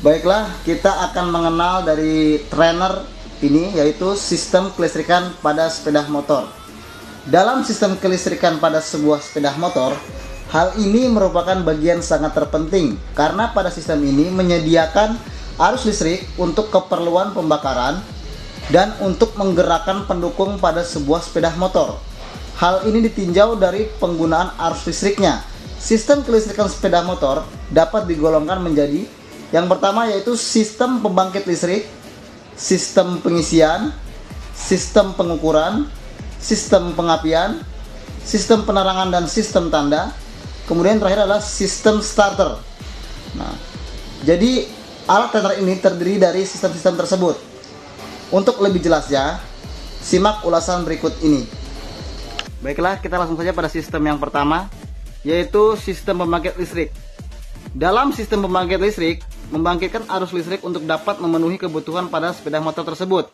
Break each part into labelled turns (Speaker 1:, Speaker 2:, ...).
Speaker 1: Baiklah, kita akan mengenal dari trainer ini, yaitu sistem kelistrikan pada sepeda motor. Dalam sistem kelistrikan pada sebuah sepeda motor, hal ini merupakan bagian sangat terpenting karena pada sistem ini menyediakan arus listrik untuk keperluan pembakaran dan untuk menggerakkan pendukung pada sebuah sepeda motor. Hal ini ditinjau dari penggunaan arus listriknya. Sistem kelistrikan sepeda motor dapat digolongkan menjadi yang pertama, yaitu sistem pembangkit listrik, sistem pengisian, sistem pengukuran, sistem pengapian, sistem penerangan dan sistem tanda. Kemudian terakhir adalah sistem starter. Nah, jadi alat trainer ini terdiri dari sistem-sistem tersebut. Untuk lebih jelasnya, simak ulasan berikut ini. Baiklah, kita langsung saja pada sistem yang pertama, yaitu sistem pembangkit listrik. Dalam sistem pembangkit listrik, membangkitkan arus listrik untuk dapat memenuhi kebutuhan pada sepeda motor tersebut.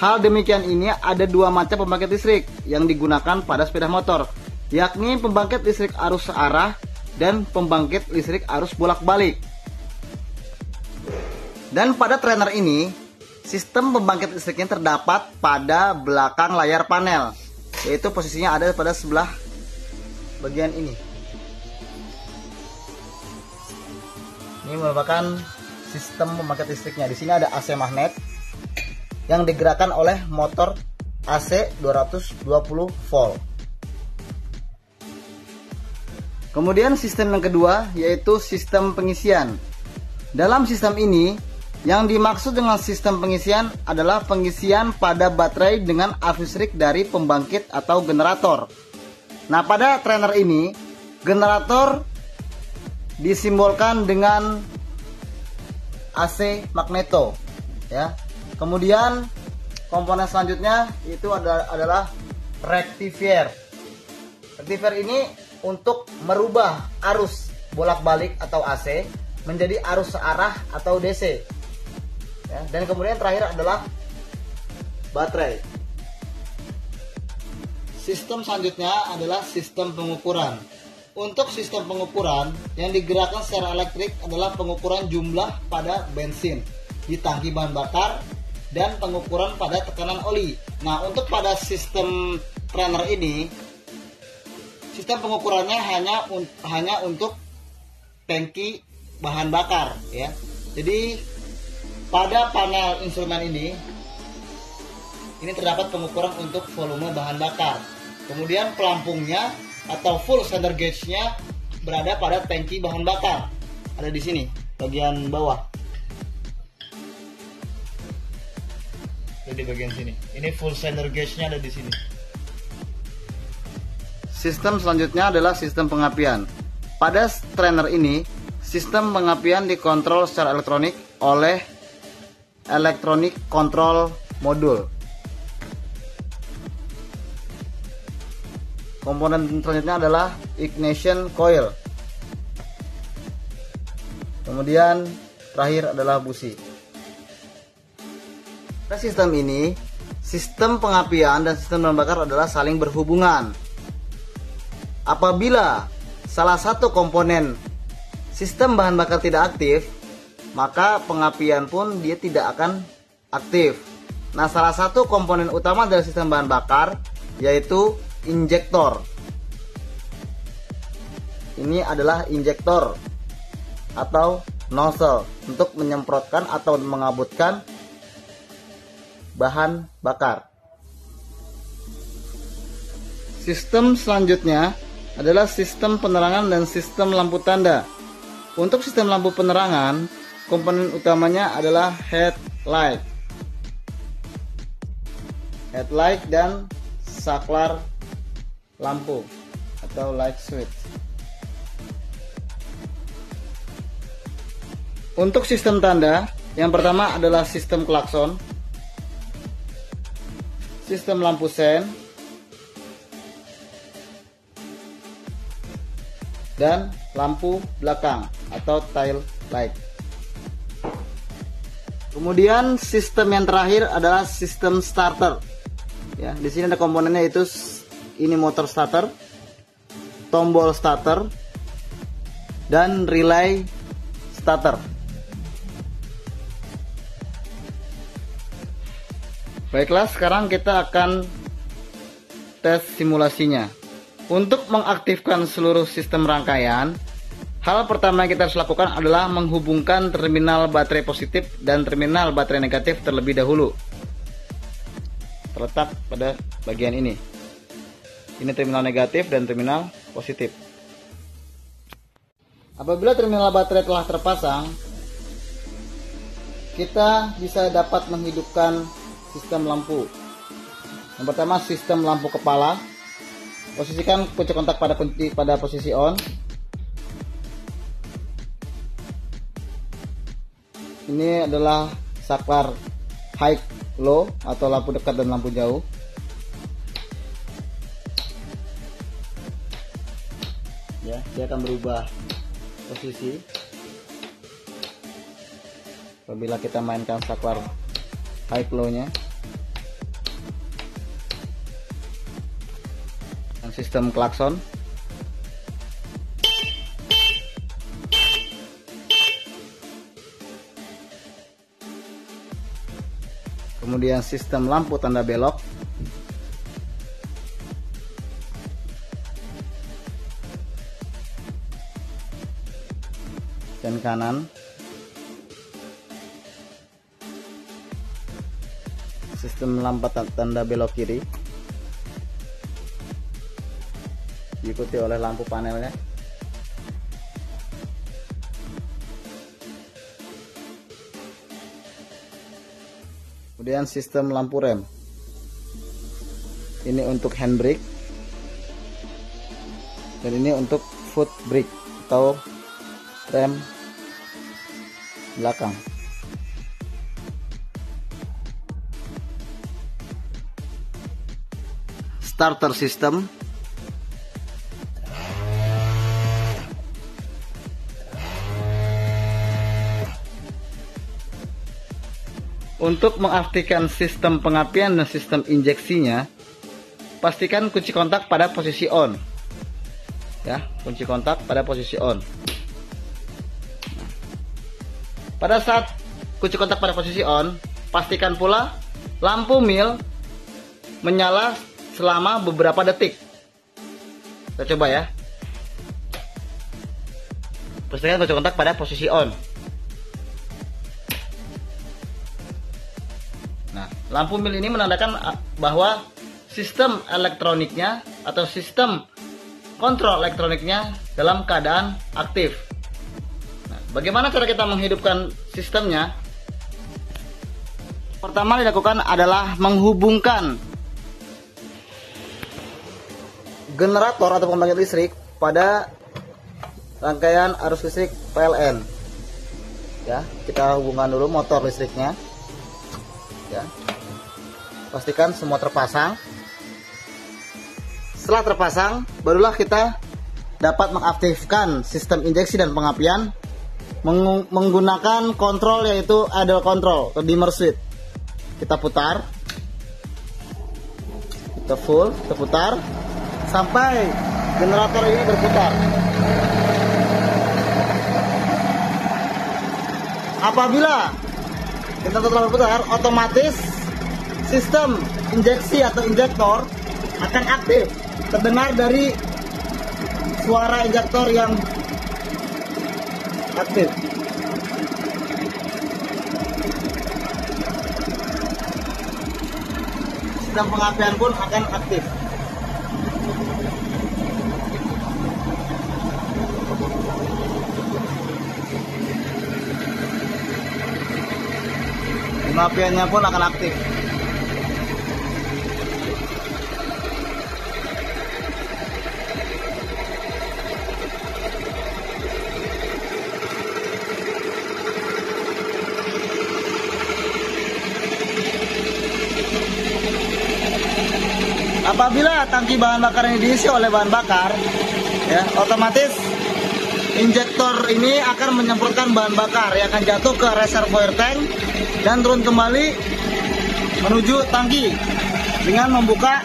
Speaker 1: Hal demikian ini ada dua macam pembangkit listrik yang digunakan pada sepeda motor, yakni pembangkit listrik arus searah dan pembangkit listrik arus bolak-balik. Dan pada trainer ini, sistem pembangkit listriknya terdapat pada belakang layar panel, yaitu posisinya ada pada sebelah bagian ini. Ini merupakan sistem pembangkit listriknya. Di sini ada AC magnet yang digerakkan oleh motor AC 220 volt. Kemudian sistem yang kedua, yaitu sistem pengisian. Dalam sistem ini, yang dimaksud dengan sistem pengisian adalah pengisian pada baterai dengan arus listrik dari pembangkit atau generator. Nah, pada trainer ini, generator disimbolkan dengan AC magneto, ya. Kemudian komponen selanjutnya itu adalah rectifier. Rectifier ini untuk merubah arus bolak-balik atau AC menjadi arus searah atau DC, ya. Dan kemudian terakhir adalah baterai. Sistem selanjutnya adalah sistem pengukuran. Untuk sistem pengukuran yang digerakkan secara elektrik adalah pengukuran jumlah pada bensin di tangki bahan bakar dan pengukuran pada tekanan oli. Nah, untuk pada sistem trainer ini, sistem pengukurannya hanya untuk tangki bahan bakar, ya. Jadi pada panel instrumen ini terdapat pengukuran untuk volume bahan bakar. Kemudian pelampungnya atau full cylinder gauge-nya berada pada tangki bahan bakar. Ada di sini, bagian bawah. Di bagian sini. Ini full cylinder gauge-nya ada di sini. Sistem selanjutnya adalah sistem pengapian. Pada trainer ini, sistem pengapian dikontrol secara elektronik oleh electronic control module. Komponen selanjutnya adalah ignition coil. Kemudian terakhir adalah busi. Pada sistem ini, sistem pengapian dan sistem bahan bakar adalah saling berhubungan. Apabila salah satu komponen sistem bahan bakar tidak aktif, maka pengapian pun dia tidak akan aktif. Nah, salah satu komponen utama dari sistem bahan bakar yaitu injektor. Ini adalah injektor atau nozzle untuk menyemprotkan atau mengabutkan bahan bakar. Sistem selanjutnya adalah sistem penerangan dan sistem lampu tanda. Untuk sistem lampu penerangan, komponen utamanya adalah headlight dan saklar lampu atau light switch. Untuk sistem tanda, yang pertama adalah sistem klakson, sistem lampu sen, dan lampu belakang atau tail light. Kemudian sistem yang terakhir adalah sistem starter. Ya, di sini ada komponennya, yaitu ini motor starter, tombol starter, dan relay starter. Baiklah, sekarang kita akan tes simulasinya. Untuk mengaktifkan seluruh sistem rangkaian, hal pertama yang kita harus lakukan adalah menghubungkan terminal baterai positif dan terminal baterai negatif terlebih dahulu. Terletak pada bagian ini. Ini terminal negatif dan terminal positif. Apabila terminal baterai telah terpasang, kita bisa dapat menghidupkan sistem lampu. Yang pertama, sistem lampu kepala. Posisikan kunci kontak pada posisi on. Ini adalah saklar high low atau lampu dekat dan lampu jauh. Ya, dia akan berubah posisi apabila kita mainkan saklar high low nya. Dan sistem klakson. Kemudian sistem lampu tanda belok. Dan kanan. Sistem lampu tanda belok kiri. Diikuti oleh lampu panelnya. Kemudian sistem lampu rem. Ini untuk handbrake. Dan ini untuk foot brake atau rem belakang. Starter system. Untuk mengaktifkan sistem pengapian dan sistem injeksinya, pastikan kunci kontak pada posisi on. Ya, kunci kontak pada posisi on. Pada saat kunci kontak pada posisi on, pastikan pula lampu mil menyala selama beberapa detik. Kita coba ya. Pastikan kunci kontak pada posisi on. Nah, lampu mil ini menandakan bahwa sistem elektroniknya atau sistem kontrol elektroniknya dalam keadaan aktif. Nah, bagaimana cara kita menghidupkan sistemnya? Pertama dilakukan adalah menghubungkan generator atau pembangkit listrik pada rangkaian arus listrik PLN. Ya, kita hubungkan dulu motor listriknya. Ya, pastikan semua terpasang. Setelah terpasang, barulah kita dapat mengaktifkan sistem injeksi dan pengapian menggunakan kontrol, yaitu idle control atau dimmer switch. Kita putar, kita putar sampai generator ini berputar. Apabila generator telah berputar, otomatis sistem injeksi atau injektor akan aktif. Terdengar dari suara injektor yang aktif. Sistem pengapian pun akan aktif. Pengapiannya pun akan aktif. Apabila tangki bahan bakar ini diisi oleh bahan bakar, ya, otomatis injektor ini akan menyemprotkan bahan bakar yang akan jatuh ke reservoir tank dan turun kembali menuju tangki dengan membuka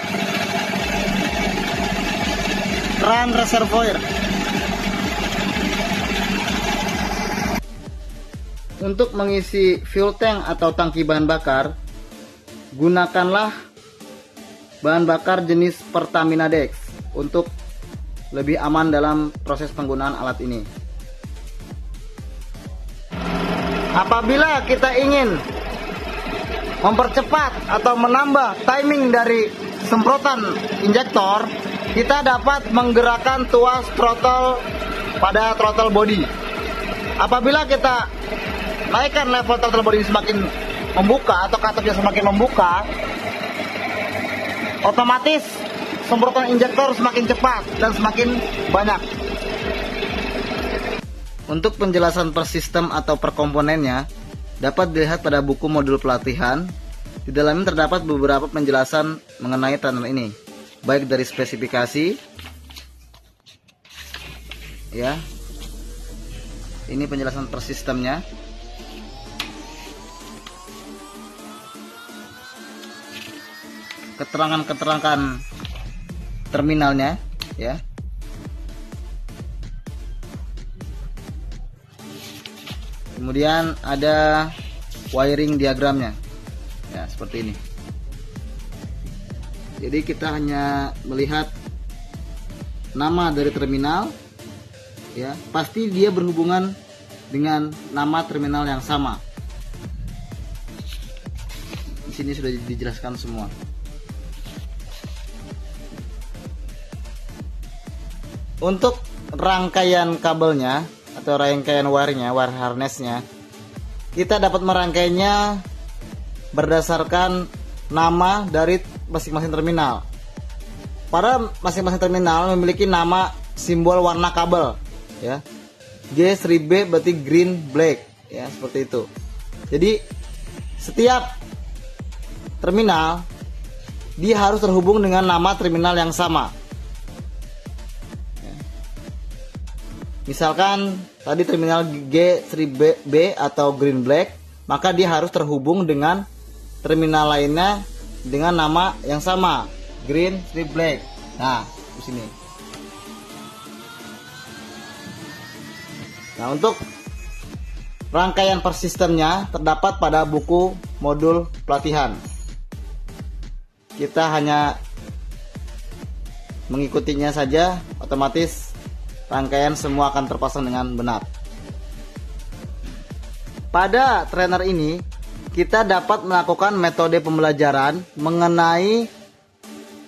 Speaker 1: keran reservoir. Untuk mengisi fuel tank atau tangki bahan bakar, gunakanlah bahan bakar jenis Pertamina Dex untuk lebih aman dalam proses penggunaan alat ini. Apabila kita ingin mempercepat atau menambah timing dari semprotan injektor, kita dapat menggerakkan tuas throttle pada throttle body. Apabila kita naikkan level throttle body semakin membuka atau katoknya semakin membuka, otomatis semprotan injektor semakin cepat dan semakin banyak. Untuk penjelasan per sistem atau per komponennya dapat dilihat pada buku modul pelatihan. Di dalamnya terdapat beberapa penjelasan mengenai trainer ini, baik dari spesifikasi, ya, ini penjelasan per sistemnya, keterangan terminalnya, ya. Kemudian ada wiring diagramnya, ya, seperti ini. Jadi kita hanya melihat nama dari terminal, ya, pasti dia berhubungan dengan nama terminal yang sama. Di sini sudah dijelaskan semua. Untuk rangkaian kabelnya atau rangkaian wire-nya, wire harness-nya, kita dapat merangkainya berdasarkan nama dari masing-masing terminal. Pada masing-masing terminal memiliki nama simbol warna kabel, ya. G3B berarti green, black, ya, seperti itu. Jadi setiap terminal dia harus terhubung dengan nama terminal yang sama. Misalkan tadi terminal G3B atau green black, maka dia harus terhubung dengan terminal lainnya dengan nama yang sama, green 3 black. Nah, di sini. Nah, untuk rangkaian per sistemnya terdapat pada buku modul pelatihan. Kita hanya mengikutinya saja, otomatis rangkaian semua akan terpasang dengan benar. Pada trainer ini kita dapat melakukan metode pembelajaran mengenai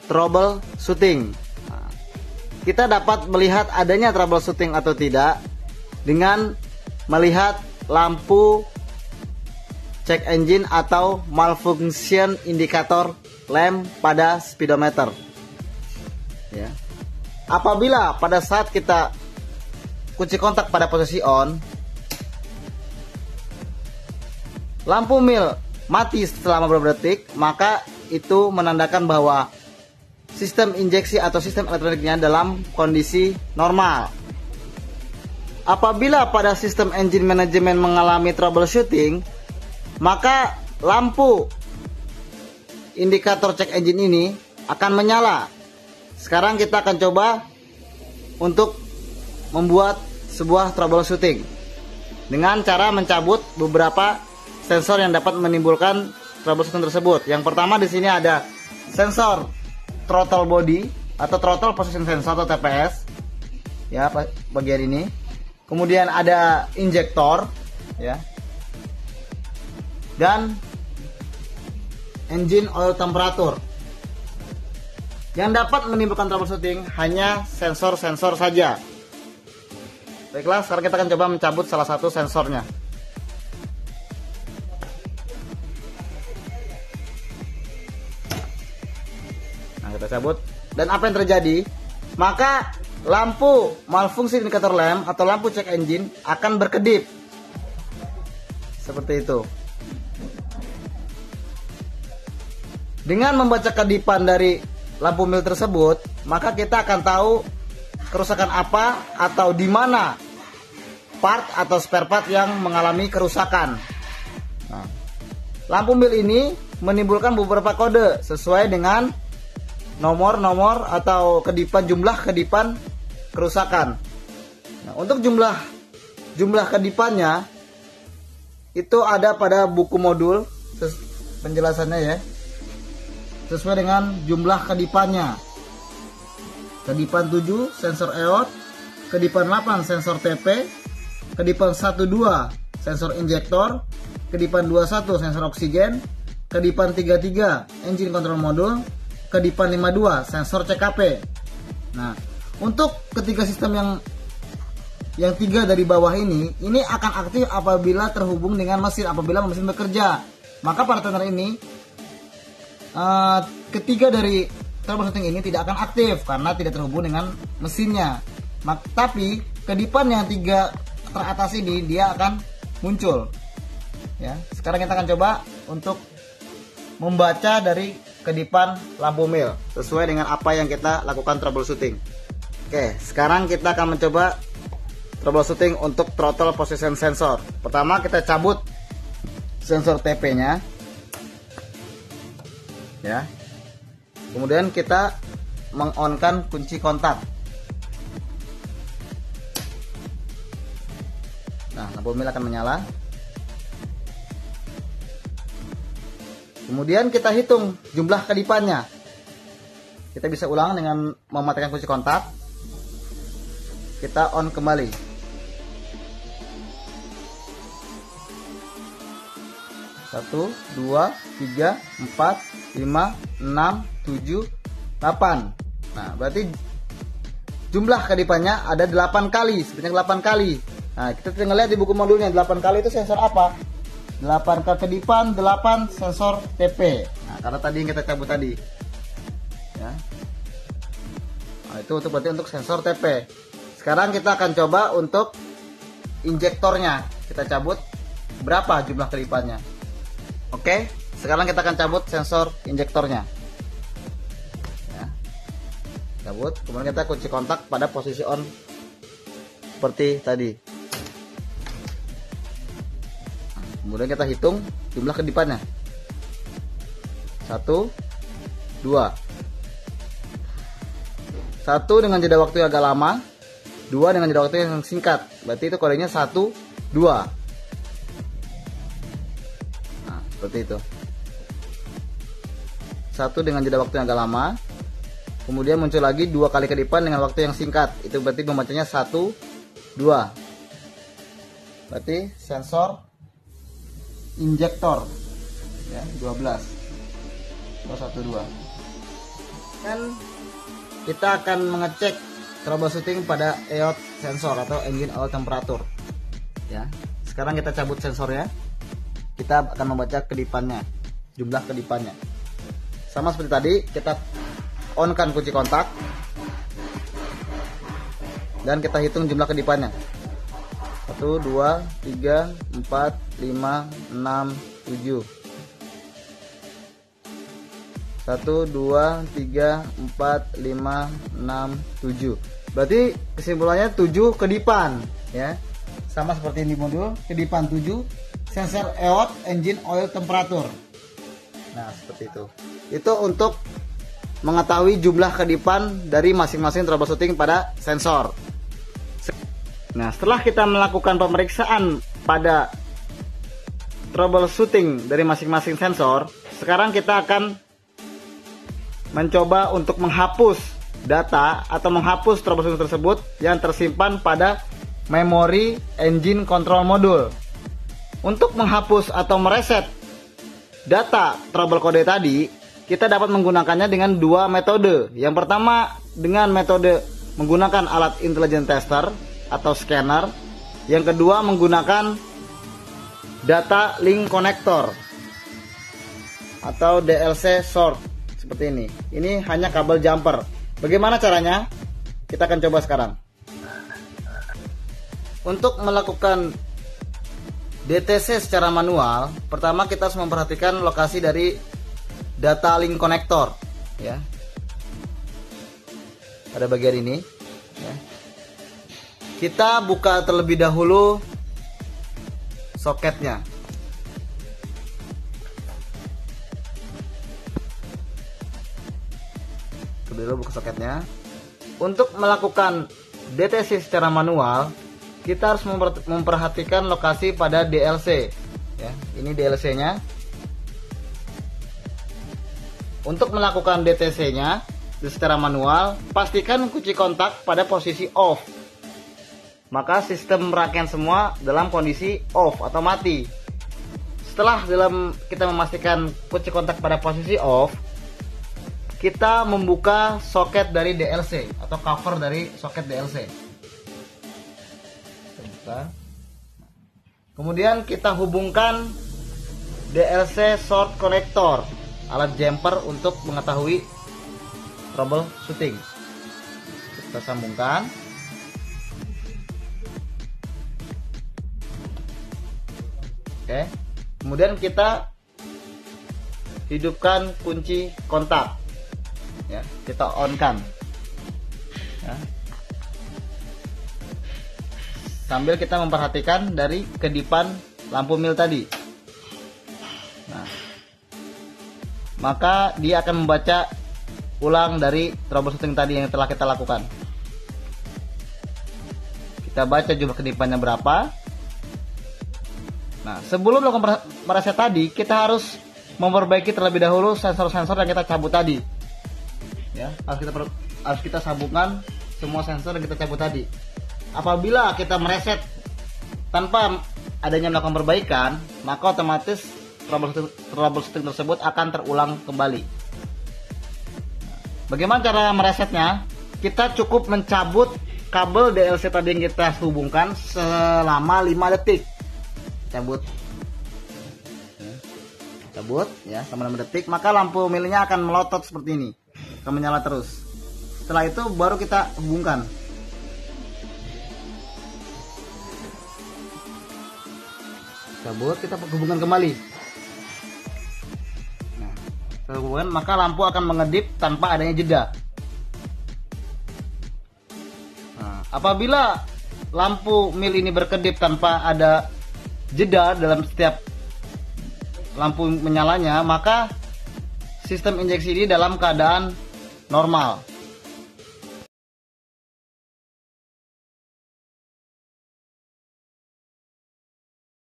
Speaker 1: troubleshooting. Kita dapat melihat adanya troubleshooting atau tidak dengan melihat lampu check engine atau malfunction indicator lamp pada speedometer, ya. Apabila pada saat kita kunci kontak pada posisi on, lampu mil mati selama beberapa detik, maka itu menandakan bahwa sistem injeksi atau sistem elektroniknya dalam kondisi normal. Apabila pada sistem engine management mengalami troubleshooting, maka lampu indikator cek engine ini akan menyala. Sekarang kita akan coba untuk membuat sebuah troubleshooting dengan cara mencabut beberapa sensor yang dapat menimbulkan troubleshooting tersebut. Yang pertama di sini ada sensor throttle body atau throttle position sensor atau TPS, ya, bagian ini. Kemudian ada injektor, ya, dan engine oil temperature. Yang dapat menimbulkan troubleshooting hanya sensor-sensor saja. Baiklah, sekarang kita akan coba mencabut salah satu sensornya. Nah, kita cabut. Dan apa yang terjadi? Maka lampu malfungsi indikator lamp atau lampu check engine akan berkedip. Seperti itu. Dengan membaca kedipan dari lampu mil tersebut, maka kita akan tahu kerusakan apa atau di mana part atau spare part yang mengalami kerusakan. Nah, lampu mil ini menimbulkan beberapa kode sesuai dengan nomor-nomor atau jumlah kedipan kerusakan. Nah, untuk jumlah kedipannya itu ada pada buku modul penjelasannya, ya. sesuai dengan jumlah kedipannya. Kedipan 7 sensor EOT, kedipan 8 sensor TP, kedipan 12 sensor injektor, kedipan 21 sensor oksigen, kedipan 33 engine control module, kedipan 52 sensor CKP. Nah, untuk ketiga sistem yang tiga dari bawah ini akan aktif apabila terhubung dengan mesin, apabila mesin bekerja. Maka pada tuner ini ketiga dari troubleshooting ini tidak akan aktif karena tidak terhubung dengan mesinnya. Tapi kedipan yang tiga teratas ini dia akan muncul. Ya, sekarang kita akan coba untuk membaca dari kedipan lampu mil sesuai dengan apa yang kita lakukan troubleshooting. Oke, sekarang kita akan mencoba troubleshooting untuk throttle position sensor. Pertama kita cabut sensor TP-nya. Ya. Kemudian kita mengonkan kunci kontak. Nah, lampu mil akan menyala. Kemudian kita hitung jumlah kedipannya. Kita bisa ulang dengan mematikan kunci kontak. Kita on kembali. 1, 2, 3, 4, 5, 6, 7, 8. Nah, berarti jumlah kedipannya ada 8 kali, sebanyak 8 kali. Nah, kita tinggal lihat di buku modulnya 8 kali itu sensor apa? 8 kali kedipan, 8 sensor TP. Nah, karena tadi yang kita cabut tadi. Ya. Nah, itu berarti untuk sensor TP. Sekarang kita akan coba untuk injektornya. Kita cabut berapa jumlah kedipannya. Oke, sekarang kita akan cabut sensor injektornya. Ya. Cabut, kemudian kita kunci kontak pada posisi on seperti tadi. Kemudian kita hitung jumlah kedipannya. 1, 2. 1 dengan jeda waktu yang agak lama, 2 dengan jeda waktu yang singkat. Berarti itu kodenya 1, 2. Nah, seperti itu. 1 dengan jeda waktu yang agak lama. Kemudian muncul lagi 2 kali kedipan dengan waktu yang singkat. Itu berarti membacanya 1, 2. Berarti sensor injektor ya 12 1, 2. Dan kita akan mengecek troubleshooting pada EOT sensor atau engine oil temperature ya. Sekarang kita cabut sensornya, kita akan membaca kedipannya, jumlah kedipannya sama seperti tadi. Kita on-kan kunci kontak dan kita hitung jumlah kedipannya. 1, 2, 3, 4, 5, 6, 7. 1, 2, 3, 4, 5, 6, 7. Berarti kesimpulannya 7 kedipan ya. Sama seperti di modul, kedipan 7, sensor EOT engine oil temperature. Nah, seperti itu. Itu untuk mengetahui jumlah kedipan dari masing-masing troubleshooting pada sensor. Nah, setelah kita melakukan pemeriksaan pada troubleshooting dari masing-masing sensor, sekarang kita akan mencoba untuk menghapus data atau menghapus troubleshooting tersebut yang tersimpan pada memori engine control module. Untuk menghapus atau mereset data trouble kode tadi, kita dapat menggunakannya dengan 2 metode. Yang pertama dengan metode menggunakan alat intelligent tester atau scanner. Yang kedua menggunakan data link connector atau DLC short seperti ini. Ini hanya kabel jumper. Bagaimana caranya? Kita akan coba sekarang. Untuk melakukan DTC secara manual, pertama kita harus memperhatikan lokasi dari data link connector ya. Pada bagian ini ya. Kita buka terlebih dahulu soketnya. Dulu buka soketnya. Untuk melakukan DTC secara manual, kita harus memperhatikan lokasi pada DLC ya. Ini DLC-nya. Untuk melakukan DTC-nya secara manual, pastikan kunci kontak pada posisi off. Maka sistem rangkaian semua dalam kondisi off atau mati. Setelah kita memastikan kunci kontak pada posisi off, kita membuka soket dari DLC atau cover dari soket DLC. Kemudian kita hubungkan DLC short connector, alat jumper untuk mengetahui troubleshooting. Kita sambungkan. Oke. Kemudian kita hidupkan kunci kontak. Ya, kita on-kan. Ya. Sambil kita memperhatikan dari kedipan lampu mil tadi. Nah, maka dia akan membaca ulang dari troubleshooting tadi yang telah kita lakukan. Kita baca jumlah kedipannya berapa. Nah, sebelum melakukan mereset tadi, kita harus memperbaiki terlebih dahulu sensor-sensor yang kita cabut tadi. Ya, harus kita sambungkan semua sensor yang kita cabut tadi. Apabila kita mereset tanpa adanya melakukan perbaikan, maka otomatis troubleshooting tersebut akan terulang kembali. Bagaimana cara meresetnya? Kita cukup mencabut kabel DLC tadi yang kita hubungkan selama 5 detik. Cabut ya selama 5 detik, maka lampu milnya akan melotot seperti ini, akan menyala terus. Setelah itu baru kita hubungkan. Cabut, kita hubungkan kembali. Nah, setelah hubungan, maka lampu akan mengedip tanpa adanya jeda. Nah, apabila lampu mil ini berkedip tanpa ada jeda dalam setiap lampu menyalanya, maka sistem injeksi ini dalam keadaan normal.